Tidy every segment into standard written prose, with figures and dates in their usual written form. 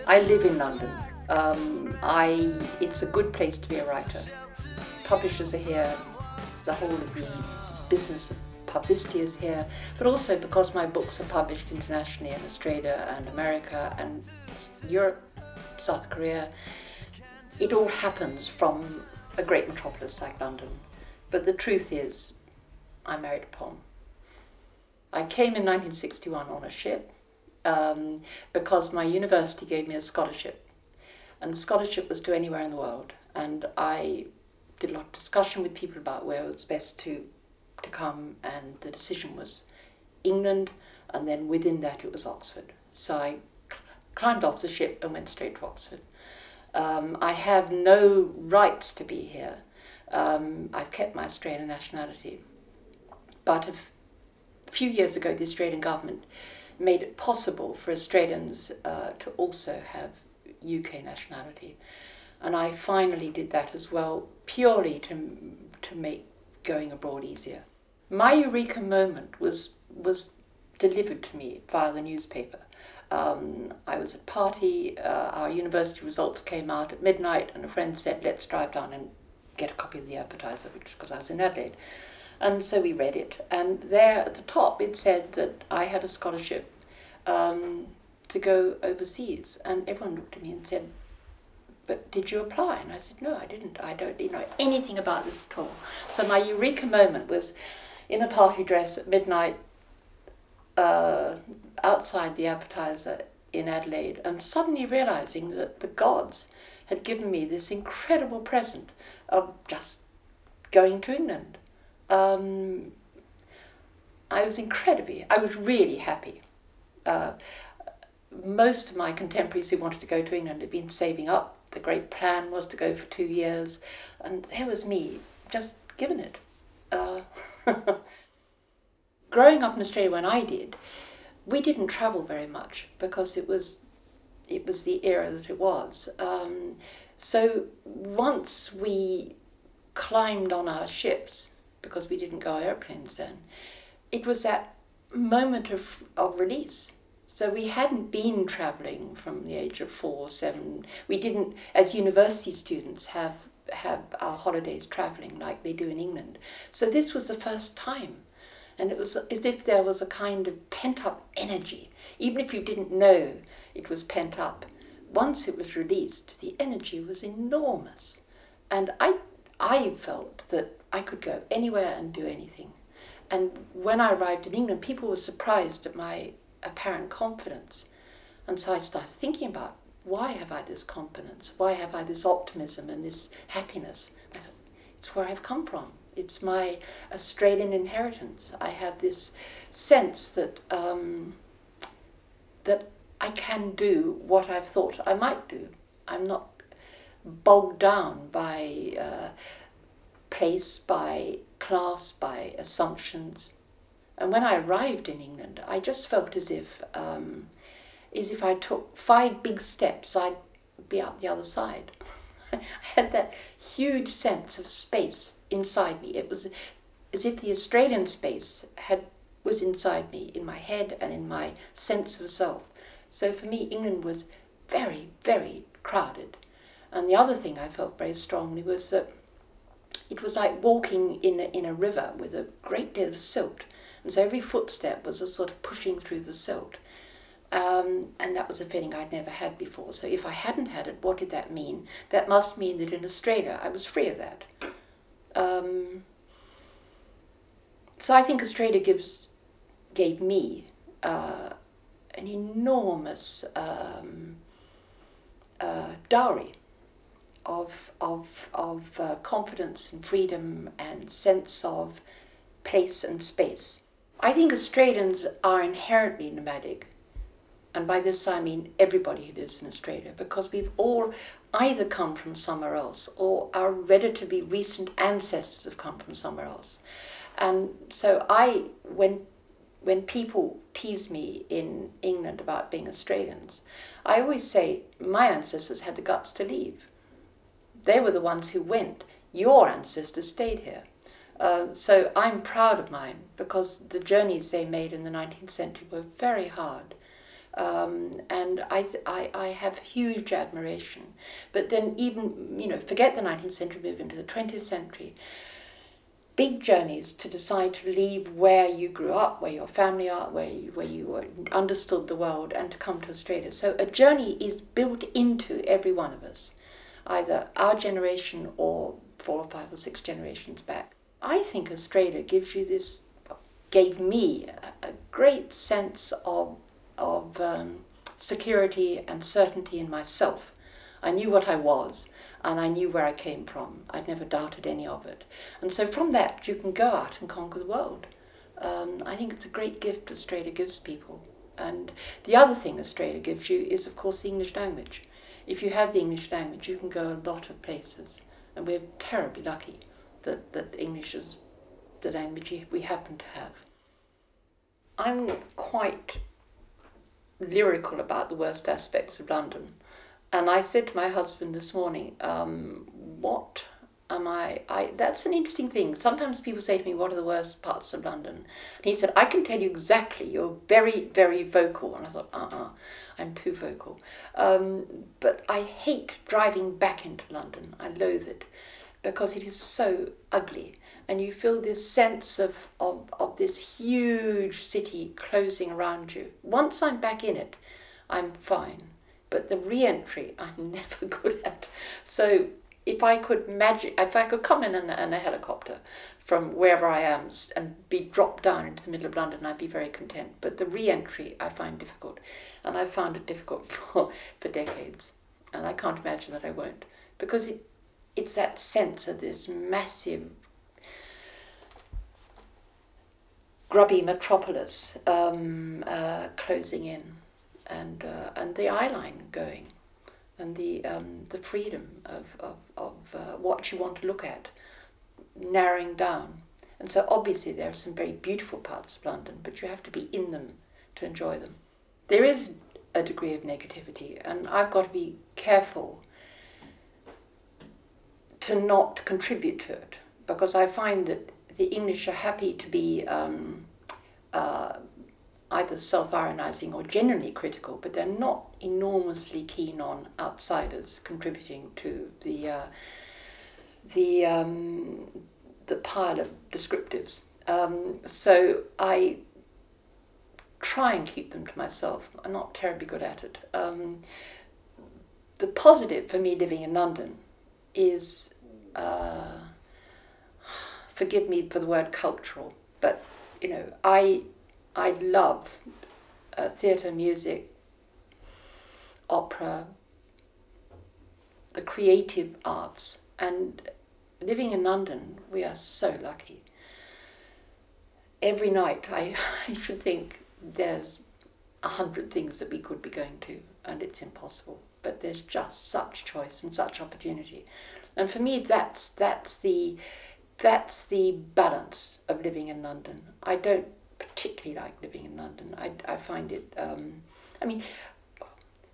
I live in London. It's a good place to be a writer. Publishers are here, the whole of the business of publicity is here, but also because my books are published internationally in Australia and America and Europe, South Korea, it all happens from a great metropolis like London. But the truth is, I married a poem. I came in 1961 on a ship because my university gave me a scholarship, and the scholarship was to anywhere in the world, and I did a lot of discussion with people about where it was best to come, and the decision was England, and then within that it was Oxford. So I climbed off the ship and went straight to Oxford. I have no rights to be here. I've kept my Australian nationality, but a few years ago the Australian government made it possible for Australians to also have UK nationality, and I finally did that as well, purely to make going abroad easier. My eureka moment was delivered to me via the newspaper. I was at a party, our university results came out at midnight, and a friend said, let's drive down and get a copy of the advertiser, because I was in Adelaide. And so we read it, and there at the top it said that I had a scholarship to go overseas, and everyone looked at me and said, but did you apply? And I said, no, I didn't. I don't know anything about this at all. So my eureka moment was in a party dress at midnight outside the advertiser in Adelaide, and suddenly realising that the gods had given me this incredible present of just going to England. I was really happy. Most of my contemporaries who wanted to go to England had been saving up. The great plan was to go for 2 years, and there was me, just given it. Growing up in Australia when I did, we didn't travel very much because it was the era that it was. So once we climbed on our ships, because we didn't go airplanes then, it was that moment of release. So we hadn't been travelling from the age of 4, 7. We didn't, as university students, have our holidays travelling like they do in England. So this was the first time. And it was as if there was a kind of pent-up energy. Even if you didn't know it was pent up, once it was released, the energy was enormous. And I felt that I could go anywhere and do anything. And when I arrived in England, people were surprised at my apparent confidence. And so I started thinking about, why have I this confidence? Why have I this optimism and this happiness? I thought, it's where I've come from. It's my Australian inheritance. I have this sense that that I can do what I've thought I might do. I'm not bogged down by place, by class, by assumptions. And when I arrived in England, I just felt as if I took 5 big steps, I'd be out the other side. I had that huge sense of space inside me. It was as if the Australian space was inside me, in my head and in my sense of self. So for me, England was very, very crowded. And the other thing I felt very strongly was that it was like walking in a river with a great deal of silt. And so every footstep was a sort of pushing through the silt. And that was a feeling I'd never had before. So if I hadn't had it, what did that mean? That must mean that in Australia I was free of that. So I think Australia gave me an enormous dowry of confidence and freedom and sense of place and space. I think Australians are inherently nomadic, and by this I mean everybody who lives in Australia, because we've all either come from somewhere else or our relatively recent ancestors have come from somewhere else. And so when people tease me in England about being Australians, I always say my ancestors had the guts to leave. They were the ones who went. Your ancestors stayed here. So I'm proud of mine, because the journeys they made in the 19th century were very hard. And I have huge admiration. But then even, you know, forget the 19th century, move into the 20th century. Big journeys to decide to leave where you grew up, where your family are, where you understood the world, and to come to Australia. So a journey is built into every one of us, either our generation or 4 or 5 or 6 generations back. I think Australia gave me a great sense of security and certainty in myself. I knew what I was, and I knew where I came from. I'd never doubted any of it. And so from that, you can go out and conquer the world. I think it's a great gift Australia gives people. And the other thing Australia gives you is, of course, the English language. If you have the English language, you can go a lot of places. And we're terribly lucky that English is the language we happen to have. I'm quite lyrical about the worst aspects of London. And I said to my husband this morning, what am that's an interesting thing. Sometimes people say to me, what are the worst parts of London? And he said, I can tell you exactly, you're very, very vocal. And I thought, I'm too vocal. But I hate driving back into London. I loathe it because it is so ugly. And you feel this sense of this huge city closing around you. Once I'm back in it, I'm fine. But the re-entry, I'm never good at. So if I could come in a helicopter from wherever I am and be dropped down into the middle of London, I'd be very content. But the re-entry I find difficult. And I've found it difficult for decades. And I can't imagine that I won't. Because it's that sense of this massive, grubby metropolis closing in. And the eye line going, and the freedom of what you want to look at, narrowing down. And so obviously there are some very beautiful parts of London, but you have to be in them to enjoy them. There is a degree of negativity, and I've got to be careful to not contribute to it, because I find that the English are happy to be either self-ironizing or genuinely critical, but they're not enormously keen on outsiders contributing to the pile of descriptives. So I try and keep them to myself. I'm not terribly good at it. The positive for me living in London is, forgive me for the word cultural, but you know, I love theatre, music, opera, the creative arts. And living in London, we are so lucky. Every night I should think there's 100 things that we could be going to, and it's impossible. But there's just such choice and such opportunity. And for me, that's the balance of living in London. I don't particularly like living in London. I find it, I mean,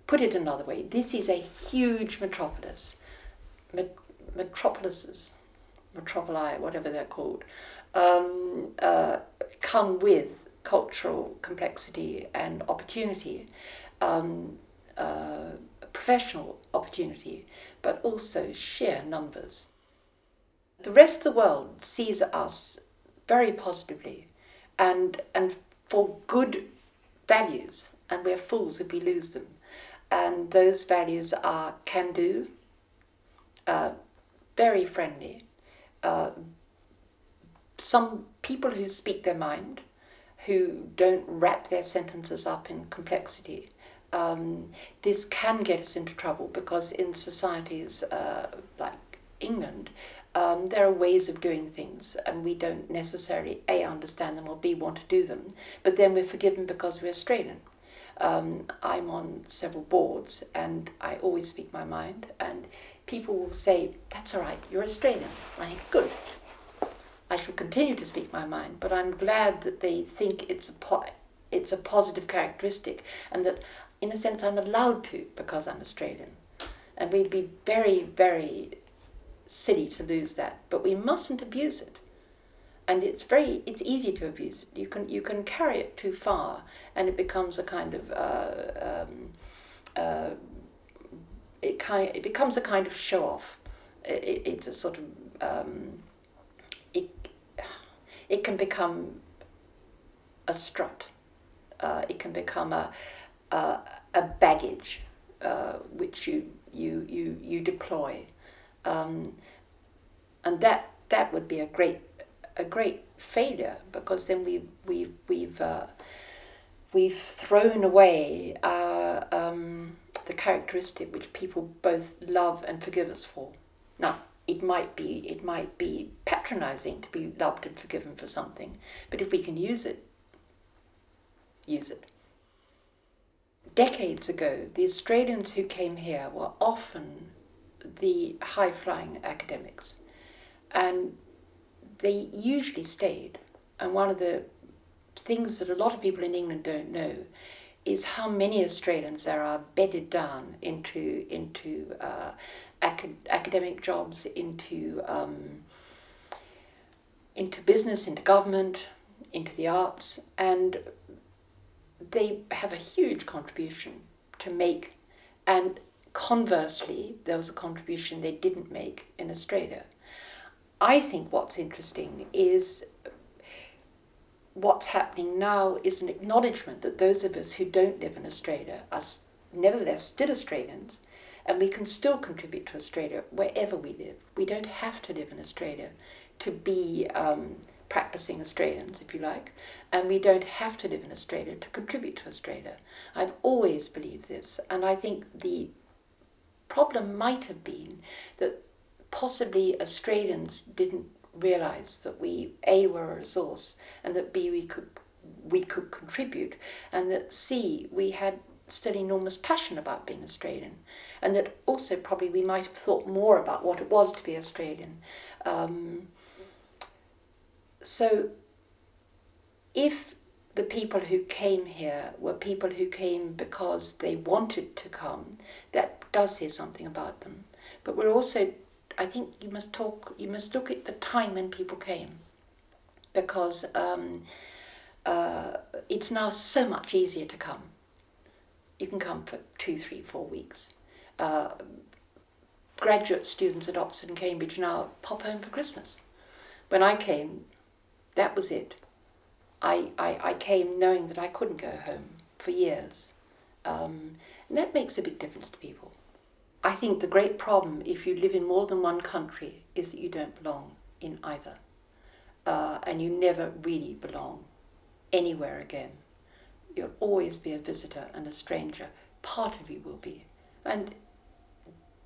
put it another way, this is a huge metropolis. Metropolises, metropoli, whatever they're called, come with cultural complexity and opportunity, professional opportunity, but also sheer numbers. The rest of the world sees us very positively and for good values, and we're fools if we lose them. And those values are can-do, very friendly, some people who speak their mind, who don't wrap their sentences up in complexity. This can get us into trouble because in societies like England, there are ways of doing things and we don't necessarily A, understand them, or B, want to do them, but then we're forgiven because we're Australian. I'm on several boards and I always speak my mind, and people will say, that's all right, you're Australian. And I think, good. I shall continue to speak my mind, but I'm glad that they think it's a positive characteristic, and that in a sense I'm allowed to because I'm Australian. And we'd be very, very silly to lose that, but we mustn't abuse it. And it's easy to abuse it. You can carry it too far, and it becomes a kind of it becomes a kind of show off. It's a sort of it can become a strut. It can become a baggage which you deploy, and that would be a great failure, because then we've thrown away the characteristic which people both love and forgive us for. Now, it might be patronizing to be loved and forgiven for something, but if we can use it, use it. Decades ago, the Australians who came here were often the high-flying academics, and they usually stayed. And one of the things that a lot of people in England don't know is how many Australians there are bedded down into academic jobs, into business, into government, into the arts, and they have a huge contribution to make. And conversely, there was a contribution they didn't make in Australia. I think what's interesting is what's happening now is an acknowledgement that those of us who don't live in Australia are nevertheless still Australians, and we can still contribute to Australia wherever we live. We don't have to live in Australia to be practicing Australians, if you like, and we don't have to live in Australia to contribute to Australia. I've always believed this, and I think the problem might have been that possibly Australians didn't realise that we, A, were a resource, and that B, we could contribute, and that C, we had still enormous passion about being Australian, and that also probably we might have thought more about what it was to be Australian. So if the people who came here were people who came because they wanted to come, that does say something about them. But we're also, I think you must look at the time when people came, because it's now so much easier to come. You can come for 2, 3, 4 weeks. Graduate students at Oxford and Cambridge now pop home for Christmas. When I came, that was it. I came knowing that I couldn't go home for years. And that makes a big difference to people. I think the great problem if you live in more than one country is that you don't belong in either. And you never really belong anywhere again. You'll always be a visitor and a stranger. Part of you will be. And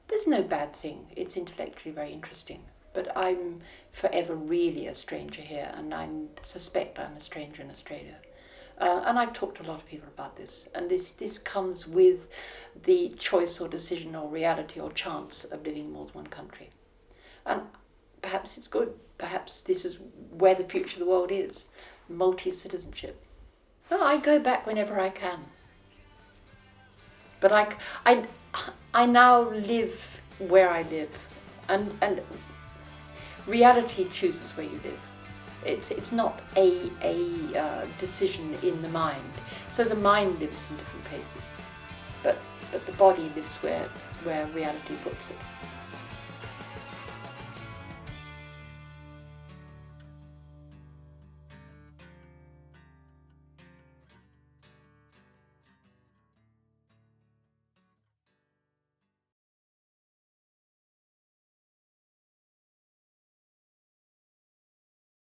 there's no bad thing. It's intellectually very interesting. But I'm forever really a stranger here, and I suspect I'm a stranger in Australia. And I've talked to a lot of people about this, and this comes with the choice or decision or reality or chance of living in more than one country. And perhaps it's good. Perhaps this is where the future of the world is, multi-citizenship. No, I go back whenever I can. But I now live where I live, and reality chooses where you live. It's not a decision in the mind. So the mind lives in different places, but the body lives where reality puts it.